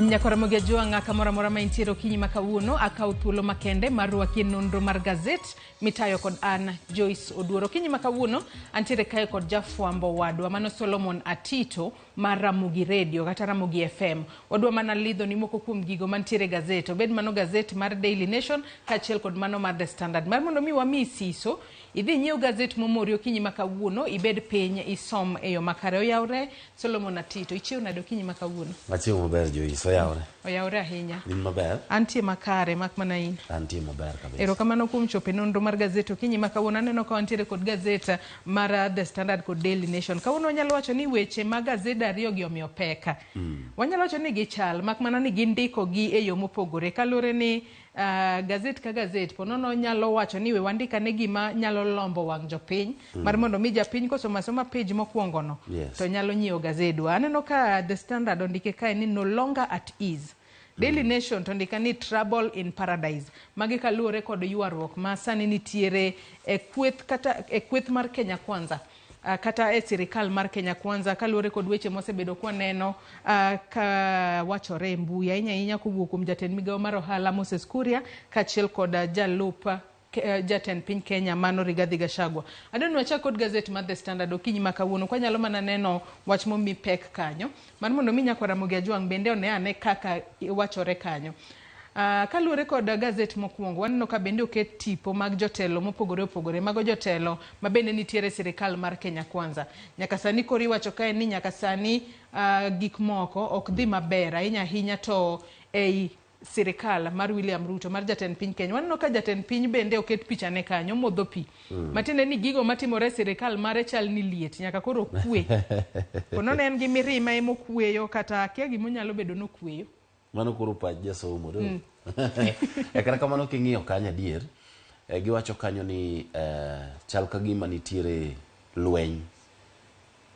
Nyakora Juanga kamora mora maintiro kinyi makawuno akau thuolo makende marwaki nonro mar gazet mitayo kod an Joyce Oduoro. Kinyi makawuno antiere kae kod jafwambo wadwa mano Solomon Atito mar Ramogi Radio kata Ramogi FM. Wadwa mana lidho ni moko kuom gigo mantiere gazet. Obed mano gazet mar Daily Nation kachiel kod mano mar The Standard. Mar mondo mi wami siso idhi nyiew gazet momorio kinyi makawuno ibed piny isom eyo makare. Oyawre Solomon Atito ichiw nado kinyi makawuno. Achiw maber Joyce. Oyawre ahinya. In maber? Antie makare mak mana in. Antie maber kabisa. Erokamano kuom chopo nonro mar gazet kinyi makawuono aneno ka wantiere kod gazet mar The Standard kod Daily Nation. Kawuono wanyalo wacho ni weche mag gazet ariyo gi omiyo peka. Wanyalo wacho ni gichal mak mana ni gindiko gi e yo mopogore kalure ni gazet ka gazet ponono nyalo wacho ni we wandika ne gima nyalo lombo wang' jopiny mar mondo mi japiny kosoma soma page mokwongo no to nyalo nyiewo gazedwa. Aneno ka The Standard ondike kae ni no longer at ease. Daily Nation to ndika ni trouble in paradise. Magi kaluore kod yuarruok ma sani nitiere kweth mar Kenya Kwanza. Kata e sirikal mar Kenya Kwanza kaluore kod weche mosebedo kwaneno ka wachore mbuya inya kowuok kuom jatend migawo mar ohala Moses Kuria kachiel kod jalupa jatend piny Kenya mano Rigathi Gachagua. Adon wacha kod gazet mar The Standard okinyi makawuono kwa nyalo mana neno wach momi pek kanyo mar mondo mi Nyakora Ramogi Juang bende one ane kaka wachore kanyo. Kaluore kod gazet mokwongo waneno ka bende oket tipo mag jotelo mopogore opogore mago jotelo ma bende nitiere sirikal mar Kenya Kwanza. Nyaka sani kori wacho kae ni nyaka sani gik moko ok dhi maber ahinya to ei sirikal mar William Ruto mar jatend piny Kenya. Waneno ka jatend piny bende oket picha ne kanyo modho pi. Matinde ni gigo matimore sirikal mare chal ni liet nyaka koro kwe. Kono en gi mirima emo kweyo kata kia gimonyalo bedo no kweyo. Mano koro pach jasomo do. Kata kamano king'iyo kanyo adier giwacho kanyo ni chal ka gima nitiere lweny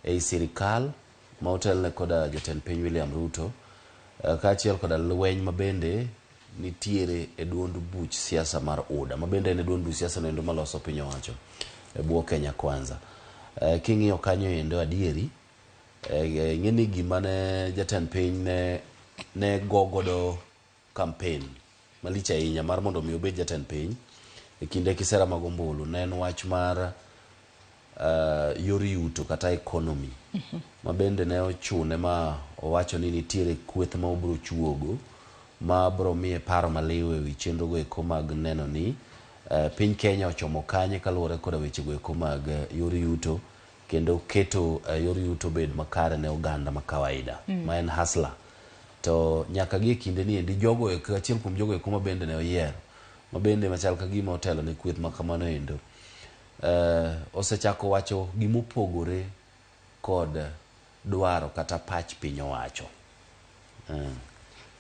ei sirikal ma otelne koda jatend piny William Ruto kaachiel koda lweny mabende nitiere e duond buch siasa mar UDA mabende en e duond buch siasa noendo maloso piny owacho e bwo Kenya Kwanza. King'iyo kanyo endo adieri ng'eni gima ne jatend piny ne gogodo campaign malich ahinya mar mondo mi obed jatend piny e kinde kisera mag ombulu ne en wach mar yor yuto kata economy mabende ne ochune ma owacho ni nitiere kweth ma obro chuogo ma bro miye paro maliw ewi chenro go eko mag neno ni piny Kenya ochomo kanye kaluwore koda weche go eko mag yor yuto kendo keto yor yuto bed makare ne oganda ma kawaida ma en hustler. To nyaka gi kinde ni endi jogo achiel kuom jogo eko mabende ne oyiero mabende machal ka gima otelo ne kweth makamano endo osechako wacho gimopogore kod dwaro kata pach piny owacho.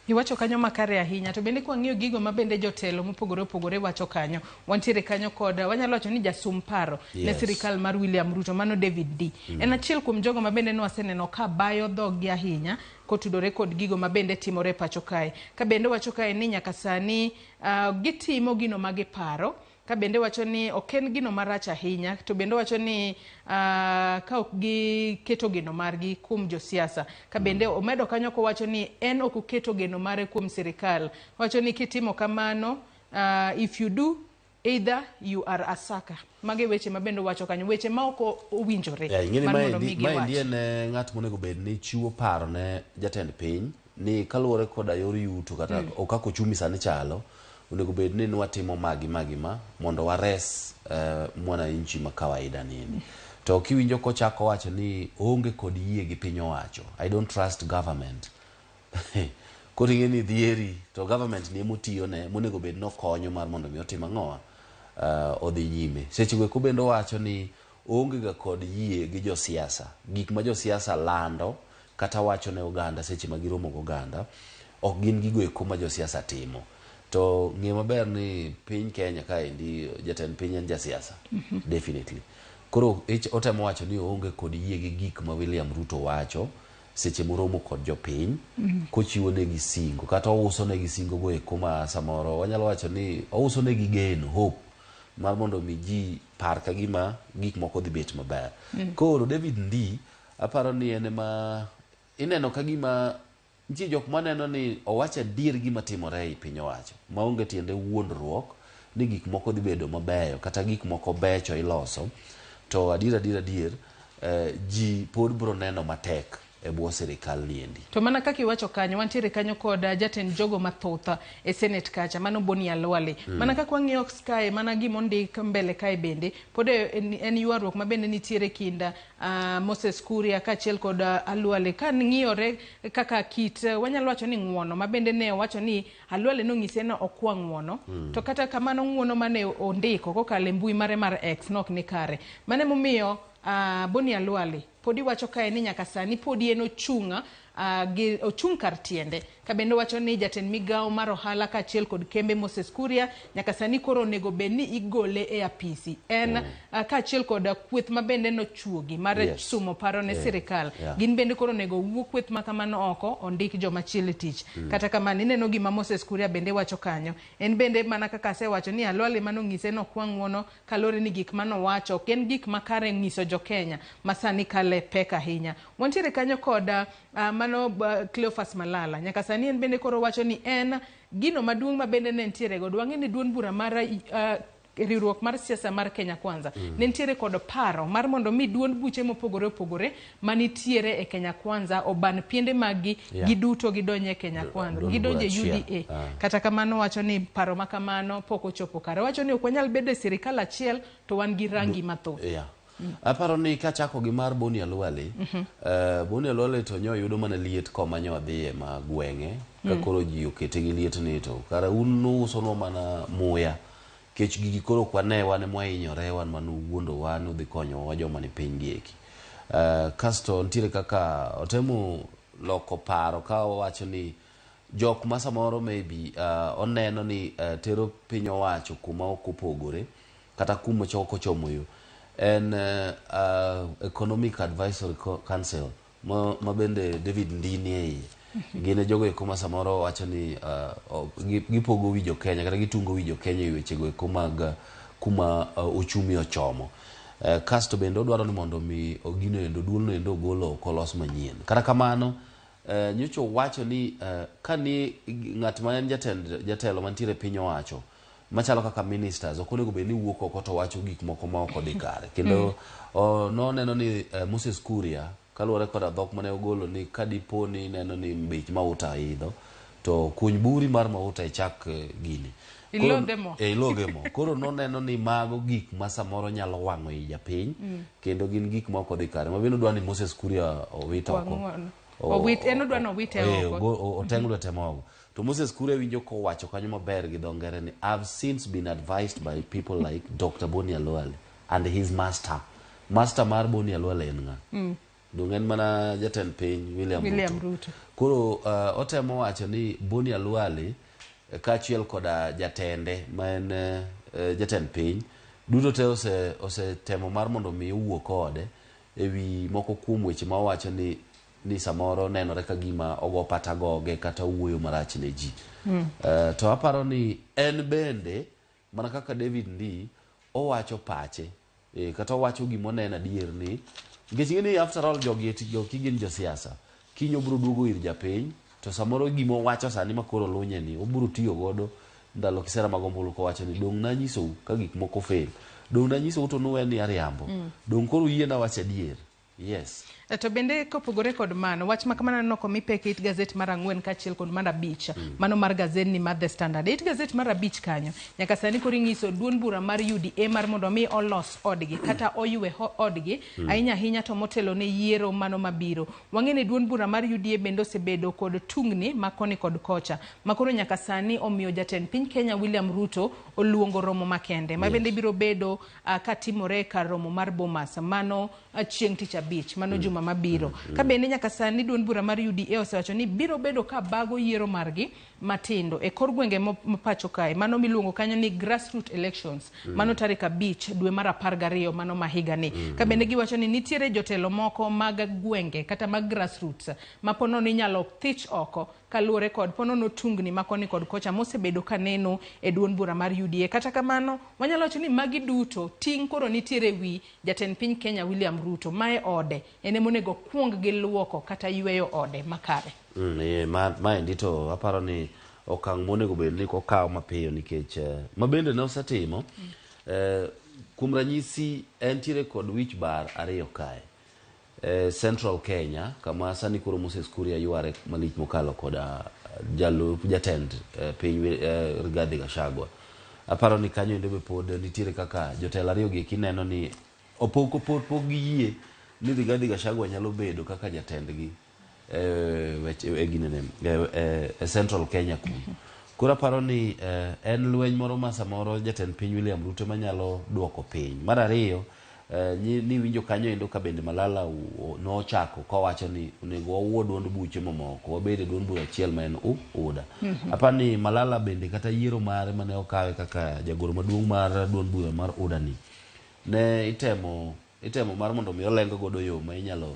Iwacho kanyo makare ahinya to bende kwa ng'iyo gigo mabende jotelo mopogore opogore wacho kanyo wantiere kanyo kod wanyalo wacho ni jasum paro ne sirikal mar William Ruto mano David D. En achiel kuom jogo mabende no waseneno ka bayo dhogi ahinya kotudore kod gigo mabende timore pacho kae. Ka bende wacho kae ni nyaka sani gitimo gino magiparo ka bende wacho ni oken gino marach ahinya to bende wacho ni ka ok giketo gino margi kuom josiasa ka bende omedo kanyo ko wacho ni en ok oketo gino mare kuom sirikal. Wacho ni kitimo kamano if you do either you are a sucker. Mage weche mabende wacho kanyo weche ma ok owinjore. Maendi ne ng'at monego bed ni chiwo paro ne jatend piny ni kaluwore koda yor yuto kata okako chumi sani chalo onego bed ni watimo magi ma mondo wares mwananchi ma kawaida nini. To kiwinjo kochako wacho ni onge kod yie gi piny owacho, I don't trust government. Koro ing'eni dhieri to government ni emotiyo ne monego bed no konyo mar mondo mi otim ang'owa odhi nyime. Seche go bende wacho ni onge ga kod yie gi josiasa, gik ma josiasa lando kata wacho ne oganda seche ma giromo go oganda ok gin gigo eko ma josiasa timo. To ng'e maber ni piny Kenya kaendi jatend piny en jasiasa definitely. Koro otemo wacho ni onge kod yie gi gik ma William Ruto wacho seche moromo kod jopiny kochiwo negi singo kata ouso negi singo go eko ma samoro wanyalo wacho ni ouso negi geno hope mar mondo mi ji par ka gima gik moko dhi bet maber. Koro David Ndii aparo ni en ma ineno ka gima nitie jok maneno ni owacho adier gima timore e piny owacho maonge tiende wuondruok ni gik moko dhi bedo mabeyo kata gik moko becho iloso, to adier ji pod bro neno matek e bwo sirikal niendi. To mana kaka iwacho kanyo, wantiere kanyo kod jatend jogo mathoth e Senate kacha, mano Boni Alwale. Mana kaka wang'iyo kae, mana gimondik mbele kae bende, pod en ywaruok ma bende nitiere kinda Moses Kuria kaachiel kod Alwale. Ka ng'iyore kaka kit, wanyalo wacho ni ng'uono, ma bende ne owacho ni Alwale nong'ise ni okwa ng'uono, to kata kamano ng'uono mane ondiko kokalo e mbui mare mar X nok ni kare. Mane momiyo Boni Alwale podi wacho kae ni nyaka sani podi en ochung' kar tiende, ka bende wacho ni jatend migawo mar ohala kaachiel kod kembe Moses Kuria nyaka sani koro onego bed ni igole e apisi. En kaachiel kod kweth ma bende nochuogi mar sumo paro ne sirikal. Gin bende koro onego wuok kweth ma kamano oko ondik joma chiele tich. Kata kamano ineno gima Moses Kuria bende wacho kanyo. En bende mana kaka asewacho ni Alwale manong'ise no kwa ng'uono kalore ni gik manowacho ok en gik makare ng'iso jo Kenya masani kale pek ahinya. Wantiere kanyo kod mano Cleophas Malala. Nyaka sani en bende koro wacho ni en gino maduong' ma bende ne ntiere godo. Wang'e ni duond bura mar riwruok mar siasa mar Kenya Kwanza ne ntiere kod paro mar mondo mi duond buche mopogore opogore manitiere e Kenya Kwanza oban piende magi giduto gidonje Kenya Kwanza, gidonje UDA. Kata kamano wacho ni paro makamano pok ochopo kare. Wacho ni ok wanyal bedo e sirikal achiel to wan gi rangi mathoth. Aparo ni kachako gi mar Boni Alwale, Boni Alwale to nyo yudo mana liet koma nyo dhiye ma gweng'e, ka koro ji okete gi liet ni to kara uso no mana muya, kech gigi koro kwane wane mwahinyore wan manu wuondo wan udhi konyo wa joma ni piny gieki. Kasto ntiere kaka otemo loko paro ka wacho ni jok ma samoro maybe oneno ni tero piny owacho kuma ok opogore kata kuma choko chomo yo en Economic Advisory Council ma bende David Ndini e gine jogo eko ma samoro wacho ni gipogo wijo Kenya kata gitungo wijo Kenya e wechego eko mag kuma ochumi ochomo. Kasto bende odwaro ni mondo mi ogino endo duolno endo golo kolos manyien. Kata kamano nyocho wacho ni kani ng'at ma en jatelo mantiere piny owacho machalo kaka ministers okonego bed ni wuok oko to wacho gik moko ma ok odhi kare. Kendo no neno ni Moses Kuria kaluwore kod dhok mane ogolo ni kadipo ni neno ni mbich mauta idho to kuny buri mar mauta ichak gini iloge mo. Koro no neno ni mago gik ma samoro nyalo wang'o i japiny kendo gin gik ma ok odhi kare. Mabino dwa ni Moses Kuria owit oko. Oteng' lwete mogo. To Moses Kuria winjo ko wacho kanyo maber gi dho ngere ni I've since been advised by people like Dr. Boni Alwale and his master mar Boni Alwale en ng'a? Dungen mana jatend piny William Ruto. Koro otemo wacho ni Boni Alwale kaachiel koda jatende ma en jatend piny duto te osetemo mar mondo mi owuo kode ewi moko kuom weche ma wacho ni samoro nenore ka gima ogo pata goge kata wuoyo marach ne ji. To aparo ni en bende mana kaka David Ndii owacho pache kata owacho gima oneno adier ni nikech ni after all jogi gin josiasa kinyo bro duogo ir japiny to samoro gima owacho sani makoro lunye ni obro tiyo godo ndalo kisera magombulu ko wacho ni dong nanyisou ka gik moko fail, dong nanyisou to nuwe ni ariambo, dong koro yie na wacho adier. Yes. To bende kopogore kod mano, wach makamano noko mipeke it gazet mar 4 kaachiel kod mar 5, mano mar gazet ni mar The Standard. It gazet mar 5 kanyo, nyaka sani koro ing'iso duond bura mar UDA mar mondo mi olos odgi kata oywe odgi, ahinya ahinya to motelo ne yiero mano mabiro. Wang'e ni duond bura mar UDA bende osebedo kod tungni makoni kod kocha, makoro nyaka sani omiyo jatend piny Kenya William Ruto oluongo romo makende, ma bende biro bedo katimore kar romo mar Bomas, mano chieng' tich abich, mano juma mabiro. Ka bende nyaka sani duond bura mar UDA osewacho ni biro bedo ka bago yiero margi matindo e kor gwenge mapacho kae, mano miluongo kanyo ni grassroots elections, mano tarik 5 dwe mar 12 mano mahiga ni. Ka bende giwacho ni nitiere jotelo moko mag gwenge kata mag grassroots mapono ni nyalo thich oko kaluore kod pono no tungni makoni kod kocha mosebedo kaneno e duond bura mar UDA. Kata kamano wanyalo wacho ni magi duto ting' koro nitiere wi jatend piny Kenya William Ruto, mae ode ene monego kuong gi luoko kata yweyo ode makare. maendi to aparo ni okang' monego bed ni kokaw mapiyo nikech mabende ne osetimo kuom ranyisi entiere kod wich bar ariyo kae Central Kenya kama sani koro Moses Kuria yware malich mokalo koda jatend piny Rigathi Gachagua. Aparo ni kanyo ende be pod nitiere kaka jotelo ariyo gi kineno ni opog giyie ni Rigathi Gachagua nyalo bedo kaka jatendgi Central Kenya kura paro ni en lweny moro ma samoro jatend piny William Ruto manyalo duoko piny. Mar ariyo ni winjo kanyo endo ka bende Malala nochako kowacho ni onego wawuo duond buche mamoko wabede duond bura achiel ma en UDA. Aparo ni Malala bende kata yiero mare mane okawe kaka jagoro maduong' mar duond bura mar UDA ni ne itemo mar mondo mi olengo godo yo ma inyalo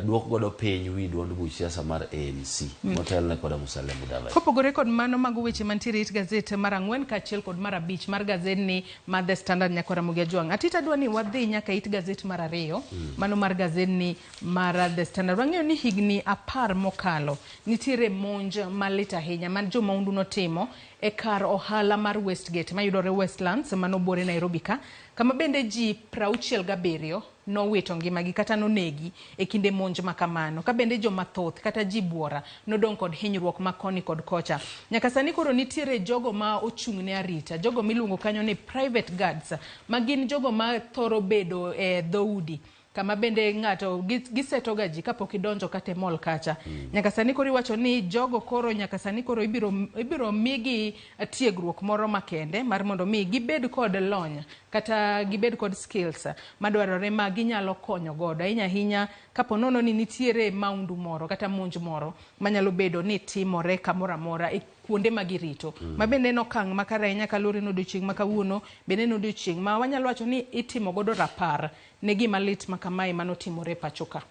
duok godo piny wi duond buch siasa mar ANC motelne koda Musalia Mudavadi. Kopogore kod mano mago weche mantiere it gazet mar 4 kaachiel kod mar 5 mar gazedni mar The Standard nyaka Ramogi Ajwang'. Atita dwa ni wadhi nyaka it gazet mar 2 mano mar gazedni mar The Standard. Wang'eyo ni higni 10 mokalo nitiere monj malit ahinya man jo maundu notimo e kar ohala mar Westgate mayudore Westlands manobore Nairobi ka kama bende ji 67 nowito ngimagi kata nonegi e kinde monj makamano ka bende jo mathoth kata ji buora nodong' kod hinyruok makoni kod kocha. Nyaka sani koro nitiere jogo ma ochung'ne arita, jogo miluongo kanyo ni private guards ma gin jogo ma thoro bedo e dhoudi kama bende ng'ato gisetoga ji kapok idonjo kata mall kacha. Nyaka sani koro iwacho ni jogo koro nyaka sani koro ibiro migi tiegruok moro makende mar mondo mi gibed kod lony kata gibed kod skills madwarore ma ginyalo konyo godo ahinya kapo nono ni nitiere maundu moro kata monj moro manyalo bedo ni timore kamoro amora e kuonde magirito. Mabende no kang' makare nyaka lori no odiochieng' makawuono bende no odiochieng' ma wanyalo wacho ni itimo godo rapar ne gima lit makamae manotimore pachoka.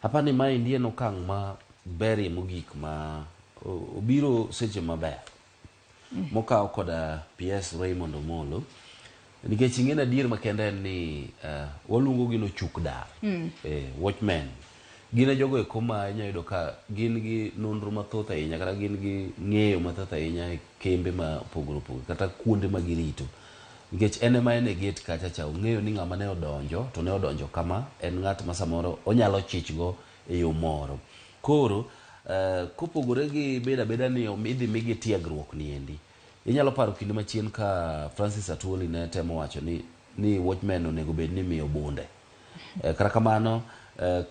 Apani mae ndiye no kang' ma berie mogik ma obiro seche maber mokaw koda PS Raymond Omolo nikech ing'en adier makende ni waluongo gino chuk dar watchmen gine jogo eko ma inyayudo ka gin gi nonro mathoth ahinya kata gin gi ng'eyo mathoth ahinya e kembe ma opogore opogore kata kuonde ma girito nikech en ema en e gate kacha cha ong'eyo ni ng'ama ne odonjo to ne odonjo kama en ng'at ma samoro onyalo chichgo e yo moro. Koro kopogore gi beda ni idhi migi tiegruok ni endi inyalo paro kinde machien ka Francis Atwoli ne temo wacho ni watchmen onego bed ni miyo bunde kata kamano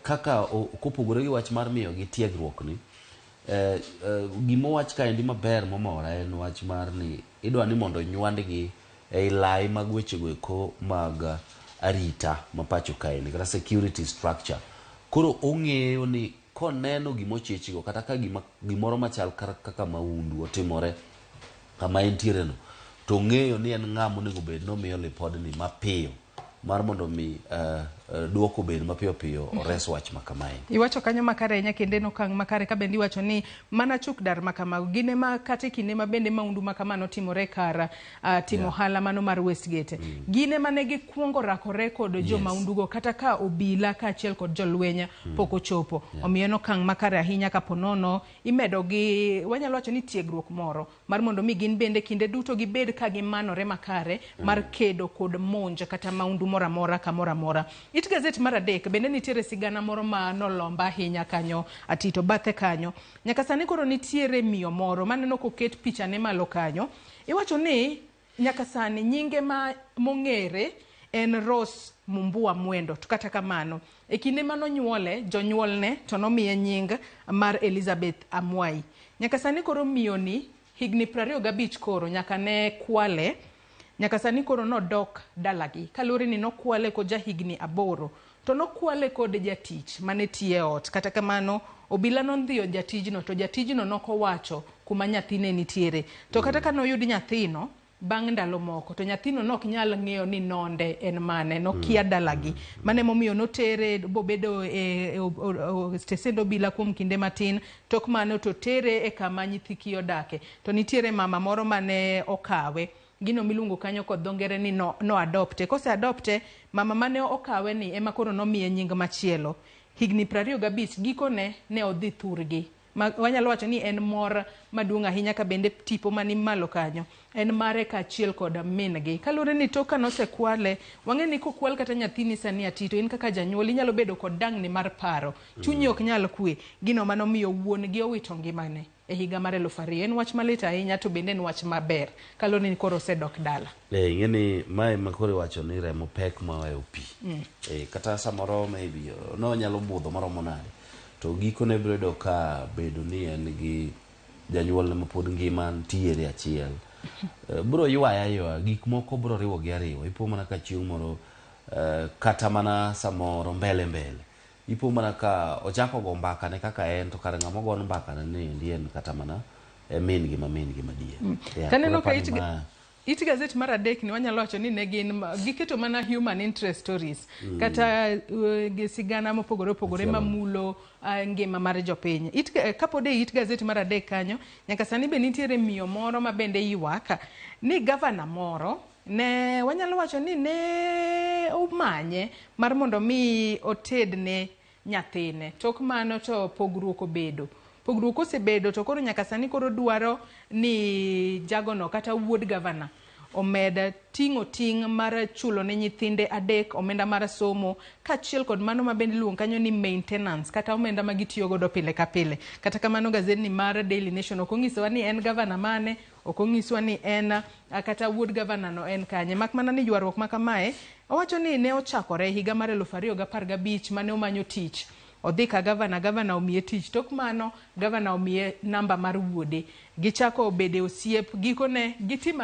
kaka kopogore gi wach mar miyo gi tiegruok ni gima wach ka endi maber momora en wach mar ni idwa ni mondo nywandgi e lai mag wechego eko mag arita mapacho kaeni kata security structure. Koro ong'eyo ni koneno gimochichigo kata ka gimoro machal kaka maundu otimore kama entiere no to ng'eyo ni en ng'ama onego bed nomiyo lipodni mapiyo mar mondo mi duoko bed mapiyo piyo ores wach makamae. Iwacho kanyo makare nya kende no kang' makare ka bendi wacho ni mana chuk dar makamago gine ma kate kinde ma bende maundu makamano timore kar timo hala mano mar Westgate gine mane gikuongo rakore kod jo maundu go kata ka obila ka achiel kod jolwenya pok ochopo omiyo no kang' makare ahinya kaponono imedo gi wanyalo wacho ni tiegruok moro mar mondo mi gin bende kinde duto gibed ka gimanore makare mar kedo kod monj kata maundu mora mora kamora mora. It gazet mar 3 bende nitiere sigana moro ma nolomba ahinya kanyo atito bathe kanyo nyaka sani koro nitiere miyo moro maneno koket picha ne malo kanyo iwacho ni nyaka sani nyinge mong'ere en Rose Mumbua Mwendo to kata kamano e kinde manonyuole jonyuolne to nomiye nying mar Elizabeth Amwai. Nyaka sani koro miyo ni higni 25 koro nyaka ne kwale nyaka sani koro nodok dalagi kaluri ni nokwale kod jahigni 8 to nokwale kod jatich mane tiye ot kata kamano obila nondhiyo jatijno to jatijno nokowacho kuma nyathine nitiere to kata kanoyudi nyathino bang' ndalo moko to nyathino nok nyal ng'eyo ni nonde en mane nokia dalagi mane momiyo notere bobedo stesend obila kuom kinde matin tok mano to tere e kama nyithi kiyo dake to nitiere mama moro mane okawe gino milungo kanyo kod dhongere ni no adopte kose adopte mama mane okawe ni ema koro nomiye nying machielo higni 25 gikone ne odhi thurgi wanyalo wacho ni en mor maduong' ahinya ka bende tipo mani malo kanyo en mare kaachiel kod min gi. Kaluwore ni tok kanosekwale, wang'e ni kokwal kata nyathini sani atito, in kaka janyuol inyalo bedo kod dang'ni mar paro, chunyi ok nyal kwe, gino manomiyo wuon gi owito ngimane e higa mar 2000. En wach malit ahinya to bende en wach maber kaluwore ni koro osedok dala. Ing'e ni mae makoro wacho ni remo pek maweyo pi. Kata samoro maybe nonyalo budho maromo nade, to gikone biro yudo ka bedo ni en gi janyuolne mapod ngima ntiere achiel, biro ywa gik moko biro riwo gi ariwo. Ipo mana ka chieng' moro kata mana samoro mbele ipo mana ka ochako go mbaka ne kaka en, to kare ng'ama gon mbaka ne ni en kata mana min gi madier. Kaneno ka it gazet mar adek ni wanyalo wacho ni ne giketo mana human interest stories kata sigana mopogore opogore mamulo ngima mar jopiny. Kapod e it gazet mar adek kanyo, nyaka sani be nitiere miyo moro ma bende ywaka ni gavana moro ne wanyalo wacho ni ne umanye mar mondo mi oted ne nyathine. Tok mano to pogruok osebedo to koro nyaka sani koro dwaro ni jagono kata wuod gavana omeda ting'o ting' mar chulo ne nyithinde adek omenda mar somo, kaachiel kod mano ma bende luong kanyo ni maintenance kata omenda ma gitiyo godo pile ka pile. Kata kamano gazedni mar Daily Nation ok onyisowa ni en gavana mane, ok onyisowa ni en kata wuod gavana no en kanye. Mak mana ni ywaruok ma kamae owacho ni ne ochakore higa mar 2015 mane omanyo tich. Odhi ka gavana omiye tich, tok mano gavana omiye namba mar wuode. Gichako bede osiep, gikone gitimo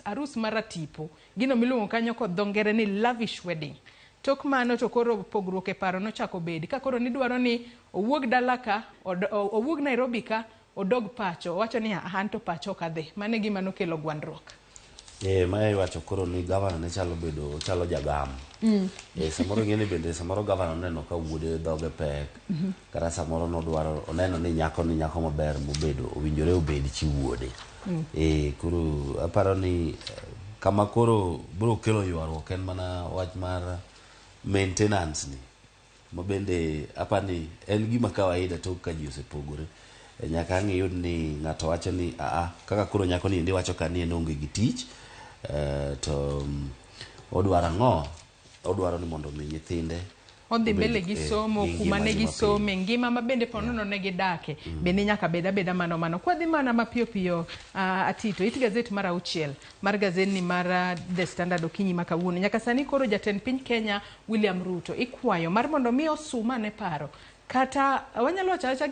arus mar tipo. Gino miluongo kanyo kod dho ngere ni lavish wedding. Tok mano to koro pogruok e paro nochako bedi. Ka koro nidwaro ni owuog dala ka, owuog Nairobi ka, odog pacho. Owacho ni anto pacho kadhi. Mane gima nokelo gwandruok. Mae wacho koro ni gavana ne chalo jagam. Samoro ng'eni bende samoro gavana oneno ka wuode dhoge pek, kata samoro nodwaro oneno ni nyako maber mobedo owinjore obed chi wuode. Koro aparo ni kama koro biro kelo ywaruok en mana wach mar maintenance ni, ma bende apani en gima kawaida tok ka ji osepogore. Nyaka ang' iyud ni ng'ato wacho ni kaka koro nyako ni wacho ka ni en onge gi tich, to odwaro ang'o? Odwaro ni mondo mi nyithinde odhi mbele gi somo, kuma ne gisome, ngima ma bende ponono ne gidake, bende nyaka beda mano. Kwa dhi mana mapiyo atito, it gazet mar 6 mar gazedni mar The Standard okinyi ma kawuono. Nyaka sani koro jatend piny Kenya William Ruto ikwayo mar mondo mi osuma ne paro. Kata wanyalo wacho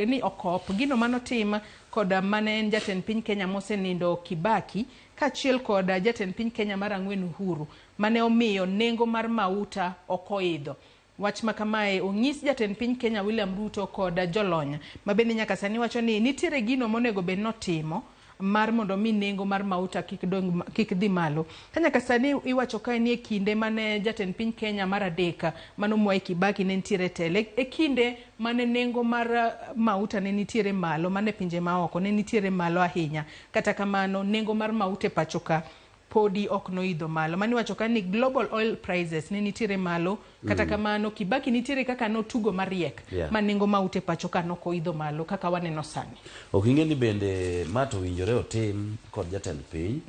ni okop gino manotim kod mane en jatend piny Kenya mosenindo Kibaki, kaachiel kod jatend piny Kenya mar 4 Uhuru, mane omiyo nengo mar mauta okoidho. Wach ma kamae onyis jatend piny Kenya William Ruto kod jolony ma bende nyaka sani wacho ni nitiere gino monego bed notimo mar mondo mi nengo mar mauta kik dhi malo. Ka nyaka sani iwacho ka ni e kinde mane jatend piny Kenya mar adek mano Mwai Kibaki ne nitiere tele, e kinde mane nengo mar mauta ne nitiere malo, mane pinje maoko ne nitiere malo ahinya. Kata kamano nengo mar mauta e pacho ka podi ok noidho malo. Mani wacho ka ni global oil prices ne nitiere malo, kata kamano Kibaki nitiere kaka notugo mariek, ma nengo mauta e pacho ka nokoidho malo kaka waneno sani. Ok ing'e ni bende ma to winjore otim kod jatend piny,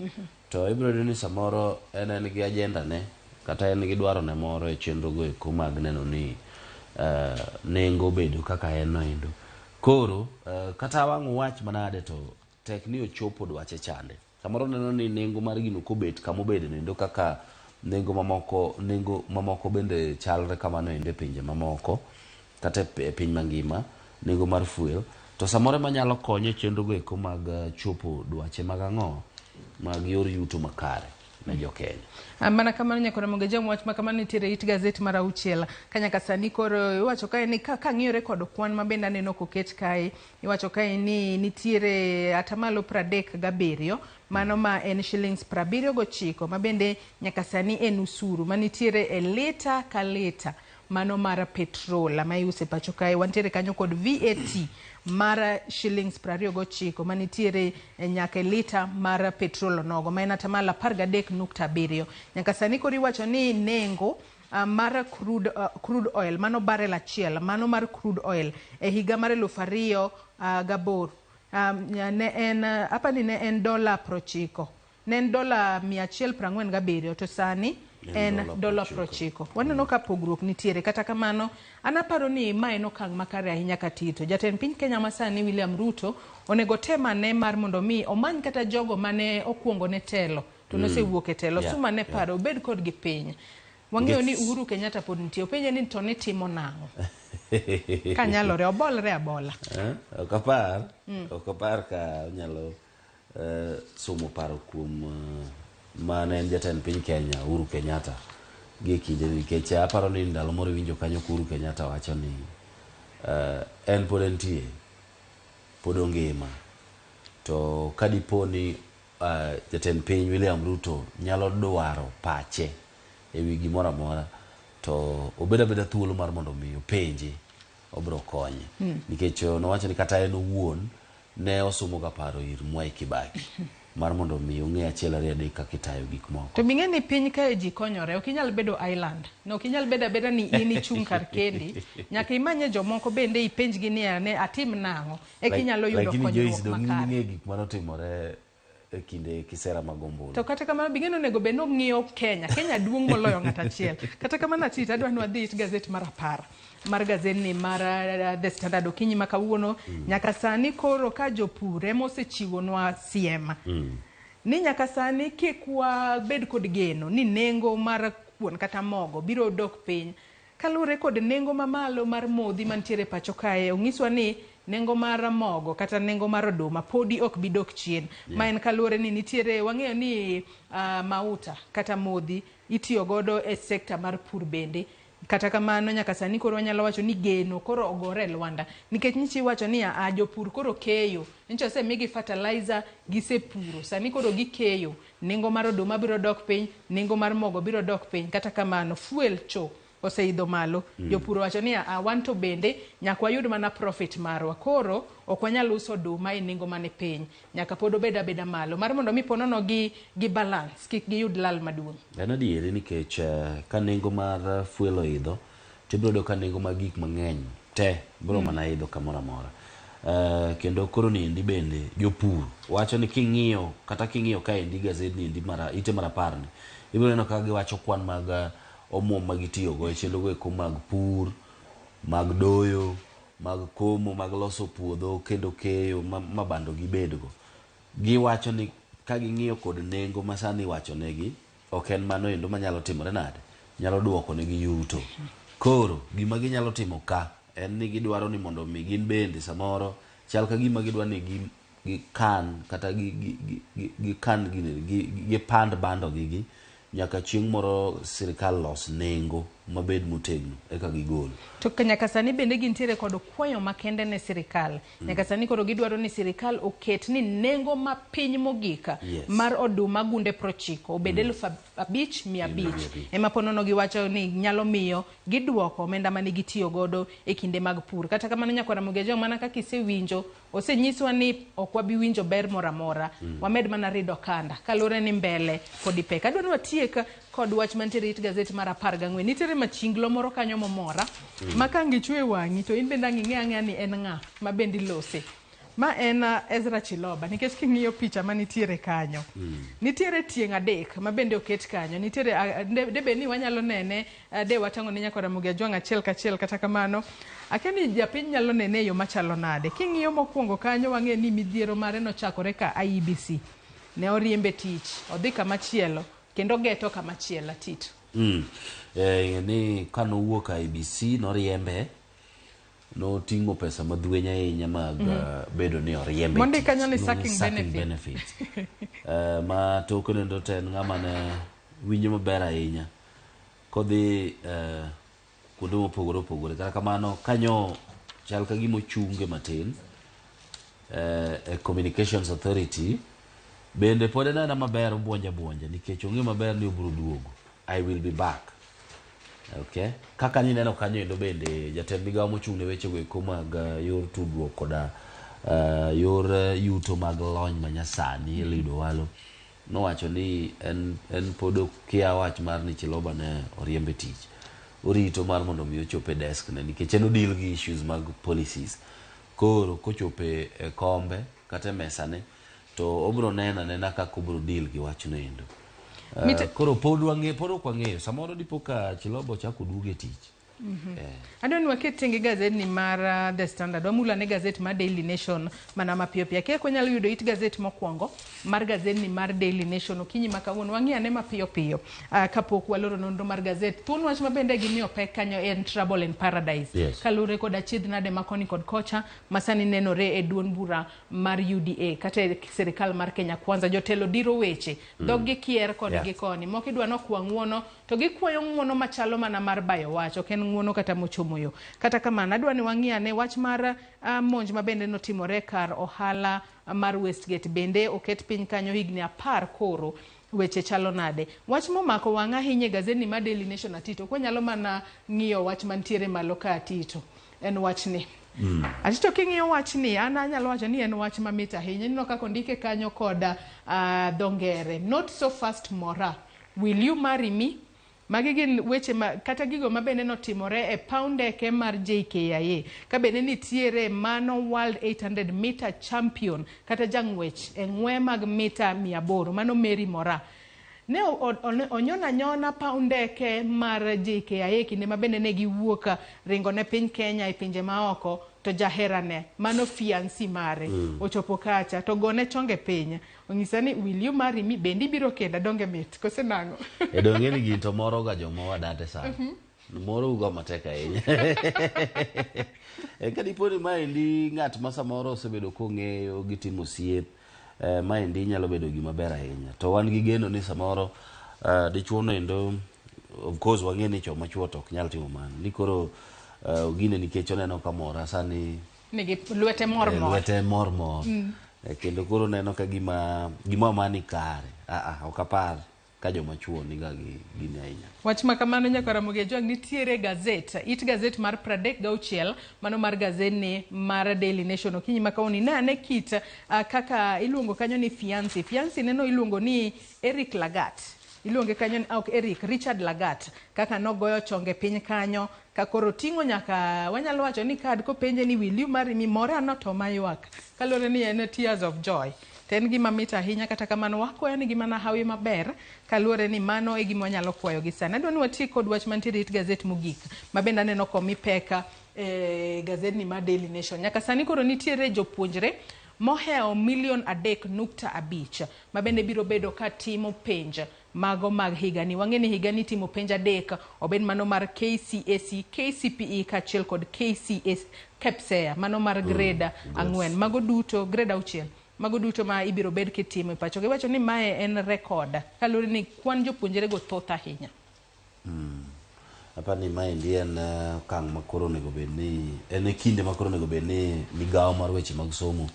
to ibiro yudo ni samoro en gi agenda ne kata en gi dwaro ne moro e chenro go eko mag neno ni nengo bedo kaka en noendo. Koro kata wang' wach manade to tek ni ochopo dwache chande. Samoro neno ni nengo mar gino kobet kamobede nendo kaka nengo mamoko bende chalre kamano ende pinje mamoko kata piny mangima, nengo mar fuel to samoro manyalo konyo chenro go eko mag chopo dwache mag ang'o mag yor yuto makare ne jo Kenya. Mana kamano nyaka ramoga jamwach ma kamano nitiere it gazet mar 6 ka nyaka sani koro iwacho kae ni ka ng'iyore kod kwan ma bende aneno koket kae, iwacho kae ni nitiere atamalo 37 mano ma en shillings 79 ma bende nyaka sani en usuru ma nitiere e lita ka lita mano mar petrol ma iuse pacho kae. Wantiere kanyo kod VAT mar shillings 29 ma nitiere nyaka lita mar petrol nogo ma en atamalo 13.7. Nyaka sani koro iwacho ni nengo mar crude oil, mano barrel achiel, mano mar crude oil e higa mar 2008 ne en apani ne en $90, ne en $147 to sani en $90. Waneno ka pogruok nitiere, kata kamano an aparo ni ma en okang' makare ahinya ka Tito. Jatend piny Kenya masani William Ruto onego temane mar mondo mi omany kata jogo mane okuongo ne telo to nosewuok e telo suma ne paro obed kod gi piny. Wang'eyo ni Uhuru Kenyatta pod nitie, openje ni to ne timo nang'o ka nyalore obolre abola. Okapar ka nyalo somo paro kuom mane en jatend piny Kenya Uhuru Kenyatta gi kinde nikech aparo ni ndalo moro winjo kanyo Uhuru Kenyatta wacho ni en pod entie, pod ongima, to kadipo ni jatend piny William Ruto nyalo dwaro pache e wi gimoro amora to obeda beda thuolo mar mondo mi openje, obro konye nikech nowacho ni kata en owuon ne osomo ga paro ir Mwai Kibaki mar mondo mi ong'e achiel ariyo adek kaka itayo gik moko. To bing'e ni piny ka ji konyore, ok inyal bedo island. No, ok inyal bedo abeda ni in ichung' kar kendi. Nyaka imanye jomoko bende ipenjgi ni ne atim nang'o eka inyalo yudo konyruok makare. Lakini gik manotimore e kinde kisera mag ombulu. To kata kamano bing'e onego bed nong'iyo Kenya. Kenya duong' moloyo ng'at achiel. Kata kamano Atita adwa ni wadhi it gazet mar 10. Mar gazet mar The Standard okinyi ma kawuono nyaka sani koro ka jopur ema osechiwonwa siem ni nyaka sani kik wabed kod geno ni nengo mar kuon kata mogo biro dok piny kaluwore kod nengo mamalo mar modhi mantiere pacho kae. Ong'iswa ni nengo mar mogo kata nengo mar oduma podi ok bidok chien, ma en kaluwore ni nitiere, wang'eyo ni mauta kata modhi itiyo godo e sekta mar pur bende. Kata kamano nyaka sani koro wanyalo wacho ni geno koro ogore Lwanda nikech nichi wacho ni jopur koro keyo, nicho osemigi fertilizer gisepuro, sani koro gikeyo, nengo mar oduma biro dok piny, nengo mar mogo biro dok piny. Kata kamano fuel cho oseidho malo, jopur wacho ni wan to bende nyaka wayud mana profit marwa, koro ok wanyal uso oduma e nengo mane piny, nyaka pod obed abeda malo mar mondo mi ponono gi balance kik giyud lal maduong'. En adieri nikech ka nengo mar fuel oidho to ibiro yudo ka nengo mag gik mang'eny te biro mana idho kamoro amora. Kendo koro niendi bende jopur wacho ni king'iyo ka endi gazet ni endi ite mar 10 ni ibiro neno ka giwacho kwan mag omuom ma gitiyo go e chenro eko mag pur, mag doyo, mag komo, mag loso puodho kendo keyo mabando gibedgo. Giwacho ni ka ging'iyo kod nengo ma sani wacho negi ok en mano endo manyalo timore nade, nyalo duoko negi yuto. Koro gima ginyalo timo ka en ni gidwaro ni mondo mi gin bende samoro chal ka gima gidwa ni gikan kata gikan gipand bando gigi nyaka chieng' moro sirikal los nengo mabed motegno eka gigol. To nyaka sani bende gintiere kod kwayo makende ne sirikal. Nyaka sani koro gidwaro ni sirikal oket ni nengo ma piny mogika mar oduma gunde 90 obed 5,500. Ema ponono giwacho ni nyalo miyo giduoko omenda mane gitiyo godo e kinde mag pur. Kata kamano Nyakwara Mugejo mana kaka isewinjo osenyiswa ni ok wabi winjo ber moro amora, wamed mana rido kanda kalure ni mbele kod pek. Adwa ni watiek kod wach mantiere it gazet mar 14. Nitiere machinglo moro kanyo momora ma kangichwe wang'i to in bende ang'eya ni en ng'a ma bende lose. Ma en Ezra Chiloba nikech king'iyo picha manitiere kanyo nitiere tieng' 3 ma bende oket kanyo. Nitiere debe ni wanyalo nene de watango ni Nyakwara Mugejo achiel kachiel. Kata kamano akeni japiny nyalo nene yo machalo nade. King'iyo mokwongo kanyo wang'e ni midhiero mare nochakore ka IEBC ne oriembe tich odhi kamachielo kendo geto kamachielo Tito. Ni kanowuok IEBC noriembe noting'o pesa madhwenya ahinya mag bedo ni oriembe mondi kanyo ni sucking benefits. Ma tokene ndo ten ng'ama ne winjo maber ahinya kodhi kuonde mopogore opogore. Kata kamano kanyo chal ka gima ochunge matin Communications Authority bende pod en maber buonja nikech ong'e maber ni obiro duogo. I will be back. Okay, kaka ni neno kanyo endo bende jatend migawo mochung'ne weche go mag yor tudruok koda yor yuto mag lony manyasani Eliud Owalo nowacho ni en pod kia wach mar ni Chiloba ne oriembe tich. orito mar mondo mi ochope desk ne nikech en odil gi issues mag policies. Koro kochope kombe kata mesa ne to obro nena kaka obro deal gi wachno endo. Koro pod ok wang'eyo samoro dipo ka Chilobo chako duogo e tich. Adwa ni waket tenge gazet mar The Standard, wamula ne gazet mar Daily Nation mana mapiyo piyo. Keko nyalo yudo it gazet mokwongo mar gazet mar Daily Nation okinyi makawuono wang'iyane mapiyo piyo kapok waloro nonro mar gazet. Thuon wach mabende gimiyo pek kanyo en Trouble in Paradise. Yes. Kalure kod achiedh nade makoni kod kocha masani nenore e duond bura mar UDA kata e serikal mar Kenya Kwanza. Jotelo diro weche dhog gi kier kod gi koni. Moko idwa nokwa ng'uono to gikwayo ng'uono machalo mana mar bayo wach, ok en ng'uono kata mochomo yo. Kata kamano adwa ni wang'iyane wach mar monj mabende notimore kar ohala mar Westgate bende oket piny kanyo higni 10 koro. Weche chalo nade. Wach momako wang' ahinya e gazet mar Daily Nation Atito, kwa nyalo mana ng'iyo wach mantiere malo ka Atito. En wach ni. Atito king'iyo wach ni, an anyalo wacho ni en wach mamit ahinya. Nino kako ndike kanyo koda dongere. Not so fast Mora. Will you marry me? Magi gin weche kata gigo mabende notimore e paw ndeke mar JKIA. Kabende nitiere mano World 800 meter champion kata jang'wech e ng'we mag mita 800 mano Mary Mora. Ne onyona paw ndeke mar JKIA kinde mabende ne giwuoka ringo ne piny Kenya e pinje maoko to jaherane mano fiancé mare ochopo kacha to gone chonge piny. Onyisa ni will you marry me bendi biro kenda donge mit kose nango. Donge ni ginto moro ga joma wadate sana. Moro uga mateka ahinya. Kadiponi maendi ng'at ma samoro osebedo kong'eyo gitimo osiep, maendi nyalo bedo gima ber ahinya. To wan gi geno ni samoro dichuo no endo of course wang'e ni choma chuo to ok nyal timo mano. Ni koro gine nikech oneno ka Mora sani nigi lwete mor. Kendo koro neno ka gima mani kare. Ok apar ka joma chuo niga gini ahinya. Wach makamano nyaka Ramogi Ajwang' nitiere gazet, it gazet mar 36 mano mar gazet ni mar Daily Nation okinyi makawoni ne ane kit kaka iluongo kanyo ni fiancé neno iluongo ni Eric Lagat. Iluonge kanyo ni Eric Richard Lagat kaka nogoyo chonge piny kanyo ka koro tingo nyaka wanyalo wacho ni kad ko penje ni will you marry me Mora no to mayuak kalore ni en tears of joy. Ten gima mita ahinya kata kamano wakwayo ni gima na hawi maber kalure ni mano e gima wanyalo kwayo gi sana. Adwa ni watii kod wach mantiere it gazet mogik mabenda neno komi peka gazet ni mar Daily Nation. Nyaka sani koro nitiere jopuonjre moheo 3.5 mabende biro bedo ka timo penj mago mag higani. Wang'eni higani timo penj 3 obed mano mar KCSE, KCPE kachiel kod KCS KPSEA mano mar grade 4 mago duto grade 6 mago duto ma ibiro bed kitimo e pacho. Giwacho ni mae en record kalure ni kwan jopuonjre go thoth ahinya. Apa ni maendi en okang' makoro onego bed ni en kinde makoro onego bed ni migawo mar weche mag somo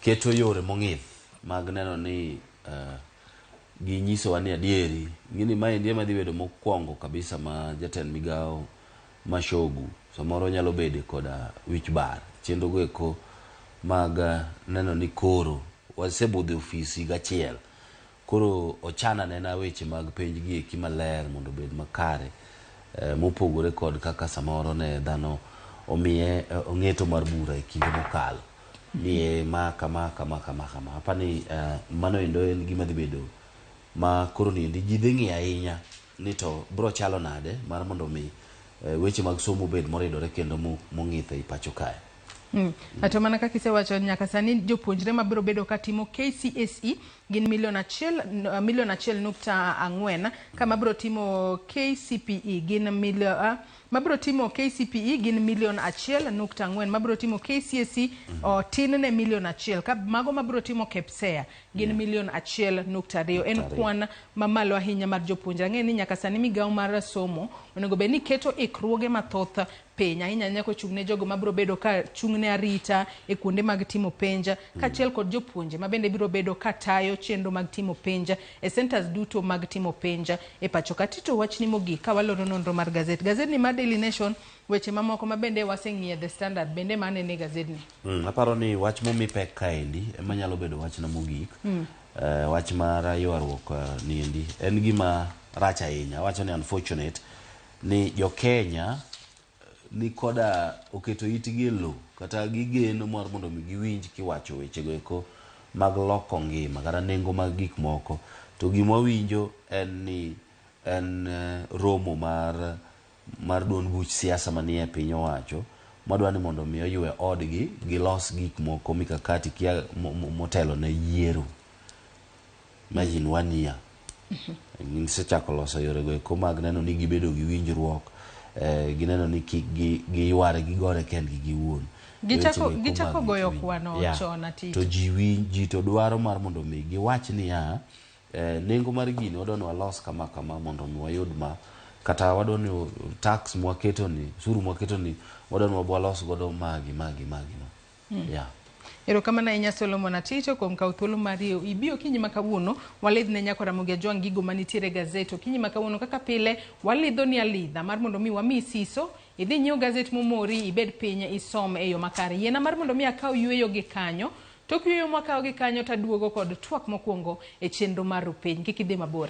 keto yore mong'ith mag neno ni ginyiso wa ni adieri ngini maendi ema dhi bedo mokwongo kabisa ma jatend migawo Mashogu samoro nyalo bede koda wich bar chendo goeko mag neno ni koro wasebudho ofisi gachiel koro ochana nena weche mag penj gi eki maler mondo bed makare mopogore kod kaka samoro ne dhano omiye ong'eto mar bura e kinde mokalo ni kama hapa ni mano endo en gima dhi bedo ma koro ni ji dhi ng'i ahinya ni to bro chalo nade mar mondo mi weche mag somo bed moridore kendo mong'ith e pacho kae. Ato mana kaka isewacho nyaka sani jopuonjre mabiro bedo ka timo KCSE gin 1.4 kama biro timo KCPE gin mabiro timo KCPE gin 1.4 mabiro timo KCSE tin ne 1,000,000 ka mago mabiro timo KPSEA gin 1.2 en kwan mamalo ahinya mar jopuonjre. Ng'e ni nyaka sani migawo mar somo onego bed ni keto ikruoge mathoth piny ahinya nyako chungne jogo mabiro bedo ka chungne arita e kuonde mag timo penja kachiel kod jopuonje mabende biro bedo ka tayo chenro mag timo penja e centers duto mag timo penja e pacho ka. Tito wach ni mogik ka waloro nonro mar gazet ni mar Daily Nation weche mamoko mabende waseng'iye The Standard bende mane ne gazet ni. Aparo ni wach momi pek kaendi ema nyalo bedo wach na mogik. Wach mar ywaruok niendi en gima rach ahinya wacho ni unfortunate ni jo Kenya ni koda oketo itgi lo kata gigeno mar mondo mi giwinj kiwacho weche go eko mag loko ngima kata nengo mag gik moko. To gima winjo en ni romo mar duond buch siasa manie piny owacho madwani mondo mi oywe odgi gilos gik moko mikakati kia motelo ne yiero. Imagine 1 year. Gisechako loso yore go eko mag neno ni gibedo gi winjruok, gineno ni giyware gigore kendgi giwuon. Gichako goyo kwano chon ati. To ji to dwaro mar mondo mi giwach ni nengo mar gini wadwani walos kama mondo mi wayud ma kata wadwani tax mwaketo ni suru mwaketo ni wadwani walos godo magi no. Erokamano ahinya Solomon Atito kuom kawo thuolo mari ibiro kinyi ma kawuono walidh ne nyako Ramogi Ajwang' gigo manitiere gazet. Kinyi ma kawuono kaka pile walidho ni alidha mar mondo mi wami siso idhi nyiew gazet momori ibed piny isom e yo makare. Yiena mar mondo mi akaw yueyo gi kanyo tok yueyo makaw gi kanyo taduogo kod twak mokwongo e chenro mar Rupiny. Kik idhi mabor.